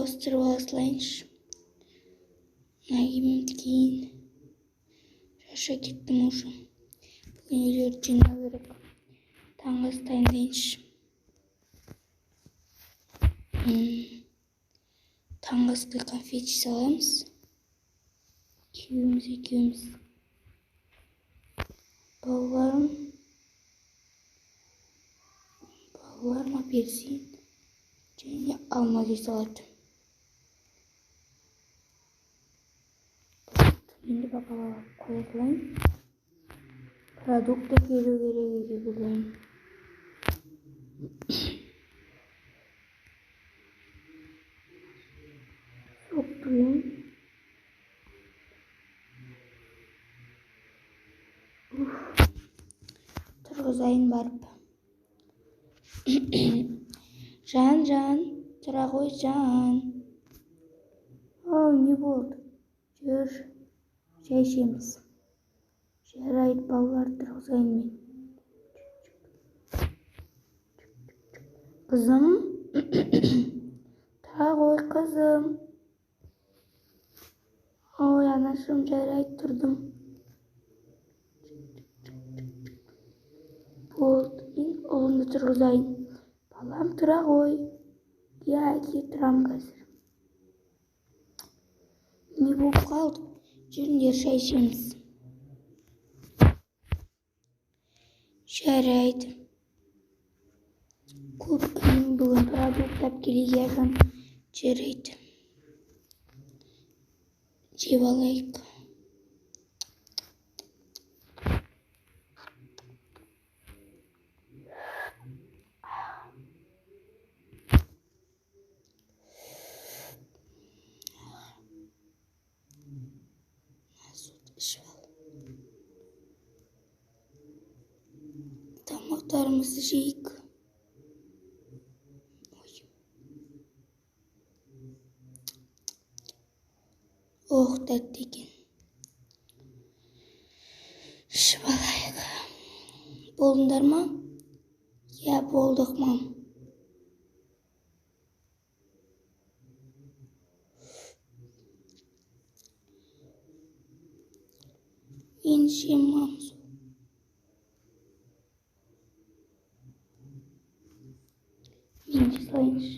ауыстырып ала салайыншы. Мына киімімді киейін. Шаша кеттім уже. Бүгін үйлерді жинау керек. Таңғы ас дайындайыншы. Таңғы асқа конфет жасаймыз. Екеуміз. Балаларым апельсин және алма жей салады. Енді бақалап қоя салайын. Продукты келу керек екен. Соқтырайын. Тұрғызайын барып. Жан, тұра ғой жан. Ау, не болды? Жүр, шай ішеміз. Жарайды, балалар, тұрғызайын мен. Қызым, тұра ғой қызым. Ой, анашым, жарайды, тұрдым. Болды, мен ұлымды тұрғызайын. Балам, тұра ғой. Я, әке, тұрам қазір. Не болып қалды? Жүріңдер, шай ішеміз. Жарайды. Көп киім бүгін продуктап келген. Жарайды. Жеп алайық. Тамақтарымызды жейік. Ох, тәтті екен. Ішіп алайық. Болдыңдар ма? Я, болдық, мам. Мен жем, мам. Мен жасайыншы.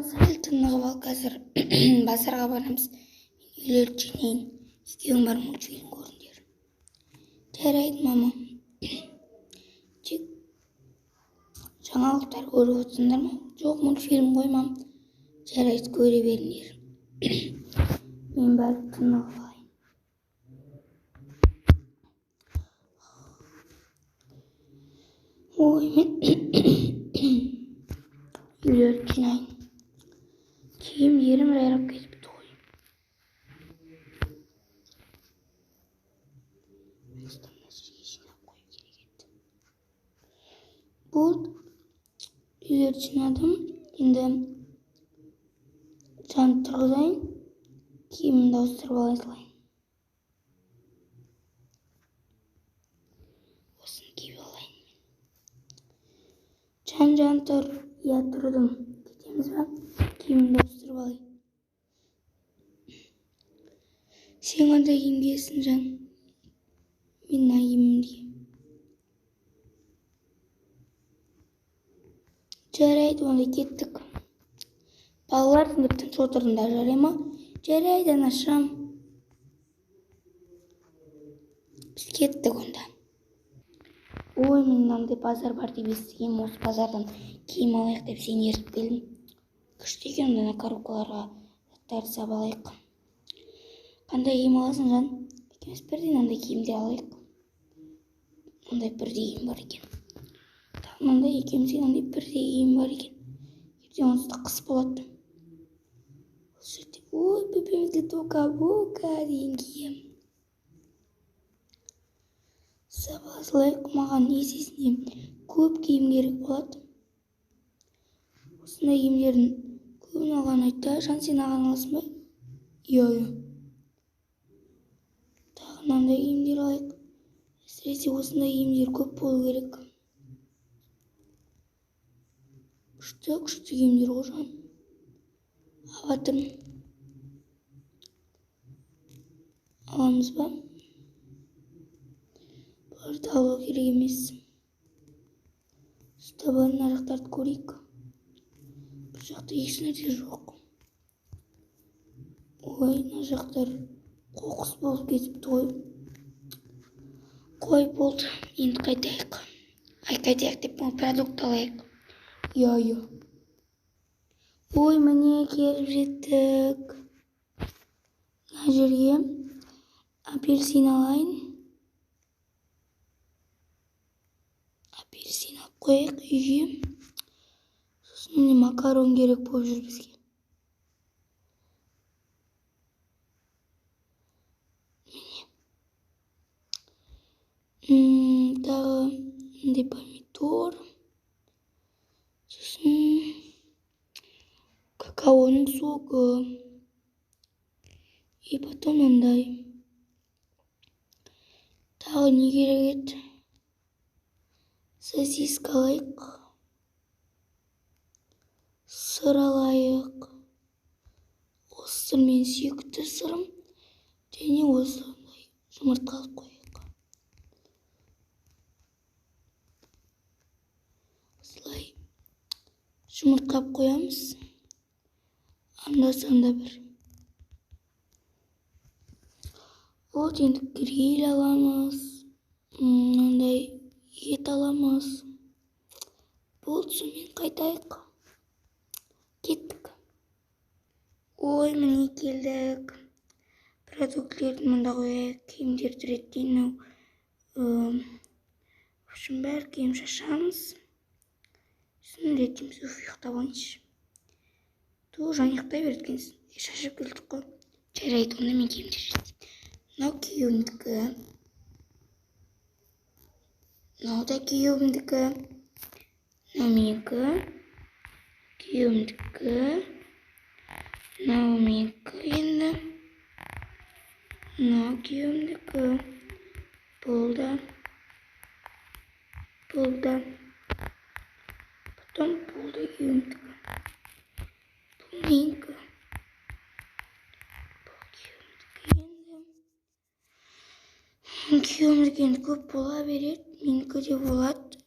Сәл тынығып ал, қазір базарға барамыз. Мен үйлерді жинайын. Екеуің бар мультфильм көріңдер. Жарайды, мама. Тек жаңалықтар көріп отырсыңдар ма? Жоқ, мультфильм ғой, мам. Жарайды, көре беріңдер. Мен барып тынығып алайын. Ой, мен үйлерді жинайын. Киімдерім жайрап кетіпті ғой. Болды. Үйлерді жинадым. Енді жан тұрғызайын. Киімімді ауыстырып ала салайын. Осыны киіп алайын мен. Жан тұр. Я, тұрдым. Кетеміз ба? Киімімді ауыстырып алайын. Сен қандай киім киесің, жан? Мен мына киімімді киемін. Жарайды, онда кеттік. Балалар тыңдап отырдыңдар, жарай ма? Жарайды, анашым. Біз кеттік онда. Ой, мен мынандай базар бар деп естігем. Осы базардан киім алайық деп сені ертіп келдім. Күшті екен, мына коробкаларға заттарды сап алайық. Қандай киім аласың, жан? Екеуміз бірден андай киімді алайық. Ондай бірдей киім бар екен. Мынандай екеумізге мынандай бірдей киім бар екен. Ертең онсызда қыс болады. Ой, пепемізге тока-бока деген киім. Саба салайық, маған есесіне көп киім керек болады. Осындай киімдердің көбін алған айтты. Жан, сен алған аласың ба? Тағы мынандай киімдер алайық. әсіресе осындай киімдер көп болу керек. Күшті киімдер ғой жан. Алатырмын. Аламыз ба? Бұларды алу керек емес. Ұстабан нарықтарды көрейік. Бұл жақта еш нәрсе жоқ. Ой, мына жақтар қоқыс болып кетіпті ғой. Қой болды, енді қайтайық. Қайтайық деп продукт алайық. Иә. Ой, міне келіп жеттік. Мына жерге апельсин алайын. Апельсин алып қояйық үйге. Сосын міне макарон керек болып жүр бізге. Тағы мындай помидор. Сосын какаоның соғы. И потом мындай. Тағы не керек еді? Сосиска алайық. Сыр алайық. Осы мен сүйікті сырым. Және осындай жұмыртқа алып қояйық. Осылай жұмыртқа қоямыз. Анда-санда бір. Вот енді гриль аламыз. Мынандай ет аламыз. Болды, сонымен қайтайық. Кеттік. Ой, міне келдік. Продуктілерді мұнда қояйық. Киімдерді реттейін. Бәрі киім шашамыз. Сосын реттейміз. Ұйықтап алайыншы. Жан ұйықтай береді екенсің. Шашып келдік қой. Жарайды, онда мен киімдер реттеймін. Мынау күйеуімдікі. Мынау да күйеуімдікі. Мынау менікі. Күйеуімдікі. Мынау менікі енді. Мынау күйеуімдікі. Болды. Потом болды күйеуімдікі. Бұл менікі. Күйеуімдікі енді көп бола береді. Менікі де болады.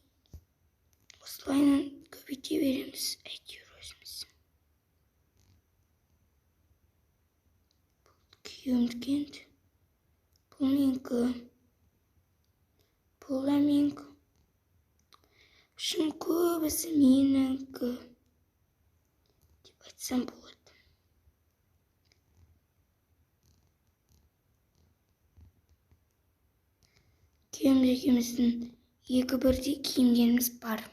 Осылайынан көбейте береміз. Әйтеуір өзіміз. Күйеуімдікі енді. Бұл менікі. Бұл да менікі. Шын көбісі менікі. Деп айтсам болады. Күйеуіміздің екі бірдей киімдеріміз бар.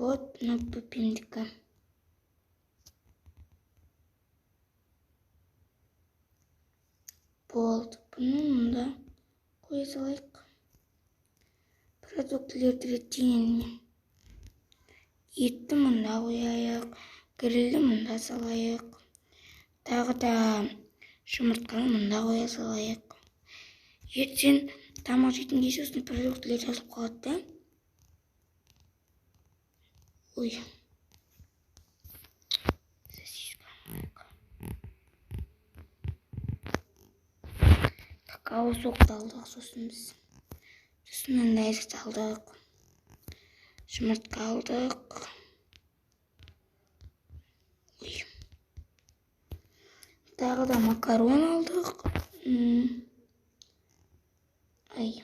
Вот, мына пөпемдікі. Болды. Бұны мұнда қоя салайық. Продуктілерді реттейін. Етті мұнда қояйық. Грильді мұнда салайық. Тағы да жұмыртқаны мұнда қоя салайық. Ертең тамақ жейтін кезде осындай продуктілер жазылып қалады да. Ой. Какао соқты алдық сосын біз. Сосын мындай зат алдық. Жұмыртқа алдық. Ой. Тағы да макарон алдық. Ай.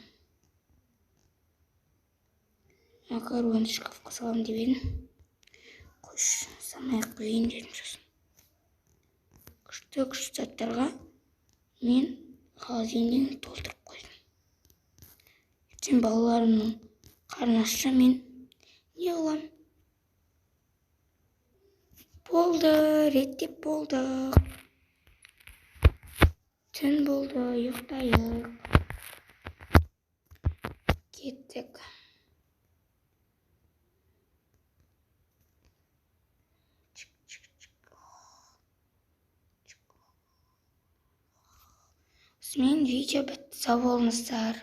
Макаронды шкафқа салам деп едім. Қош, самайық қойын дедім сосын. Күшті заттарға мен холодильникті толтырып қойдым. Ертең балаларымның қарны ашса мен не қылам? Болды, реттеп болдық. Түн болды, ұйықтайық. Кеттік. Осымен видео бітті. Сау болыңыздар.